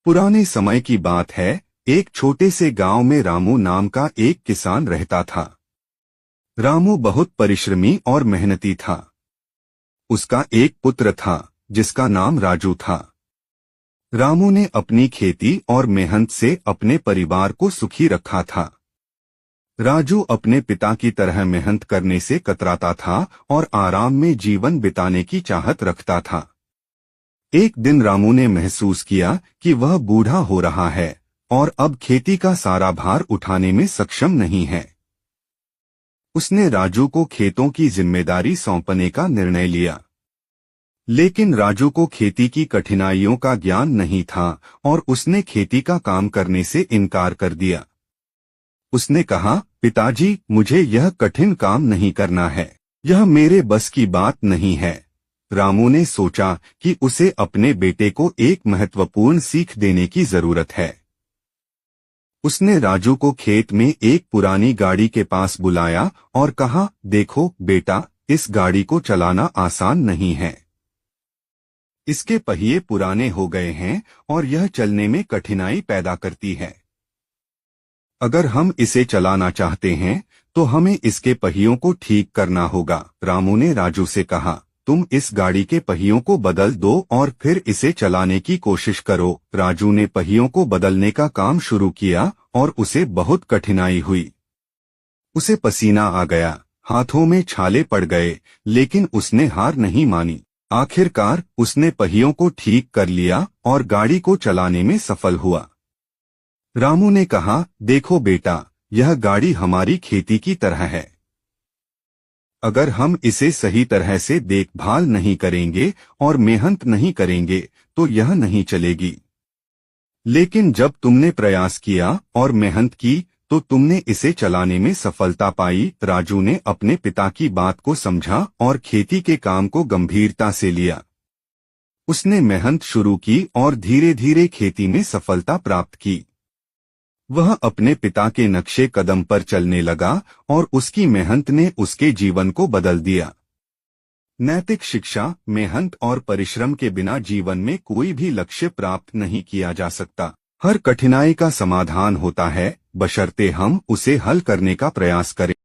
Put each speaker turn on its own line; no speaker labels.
पुराने समय की बात है। एक छोटे से गांव में रामू नाम का एक किसान रहता था। रामू बहुत परिश्रमी और मेहनती था। उसका एक पुत्र था जिसका नाम राजू था। रामू ने अपनी खेती और मेहनत से अपने परिवार को सुखी रखा था। राजू अपने पिता की तरह मेहनत करने से कतराता था और आराम में जीवन बिताने की चाहत रखता था। एक दिन रामू ने महसूस किया कि वह बूढ़ा हो रहा है और अब खेती का सारा भार उठाने में सक्षम नहीं है। उसने राजू को खेतों की जिम्मेदारी सौंपने का निर्णय लिया। लेकिन राजू को खेती की कठिनाइयों का ज्ञान नहीं था और उसने खेती का काम करने से इनकार कर दिया। उसने कहा, पिताजी, मुझे यह कठिन काम नहीं करना है। यह मेरे बस की बात नहीं है। रामू ने सोचा कि उसे अपने बेटे को एक महत्वपूर्ण सीख देने की जरूरत है। उसने राजू को खेत में एक पुरानी गाड़ी के पास बुलाया और कहा, देखो बेटा, इस गाड़ी को चलाना आसान नहीं है। इसके पहिए पुराने हो गए हैं और यह चलने में कठिनाई पैदा करती है। अगर हम इसे चलाना चाहते हैं तो हमें इसके पहियों को ठीक करना होगा। रामू ने राजू से कहा, तुम इस गाड़ी के पहियों को बदल दो और फिर इसे चलाने की कोशिश करो। राजू ने पहियों को बदलने का काम शुरू किया और उसे बहुत कठिनाई हुई। उसे पसीना आ गया, हाथों में छाले पड़ गए, लेकिन उसने हार नहीं मानी। आखिरकार उसने पहियों को ठीक कर लिया और गाड़ी को चलाने में सफल हुआ। रामू ने कहा, देखो बेटा, यह गाड़ी हमारी खेती की तरह है। अगर हम इसे सही तरह से देखभाल नहीं करेंगे और मेहनत नहीं करेंगे तो यह नहीं चलेगी। लेकिन जब तुमने प्रयास किया और मेहनत की तो तुमने इसे चलाने में सफलता पाई। राजू ने अपने पिता की बात को समझा और खेती के काम को गंभीरता से लिया। उसने मेहनत शुरू की और धीरे धीरे खेती में सफलता प्राप्त की। वह अपने पिता के नक्शे कदम पर चलने लगा और उसकी मेहनत ने उसके जीवन को बदल दिया। नैतिक शिक्षा, मेहनत और परिश्रम के बिना जीवन में कोई भी लक्ष्य प्राप्त नहीं किया जा सकता। हर कठिनाई का समाधान होता है, बशर्ते हम उसे हल करने का प्रयास करें।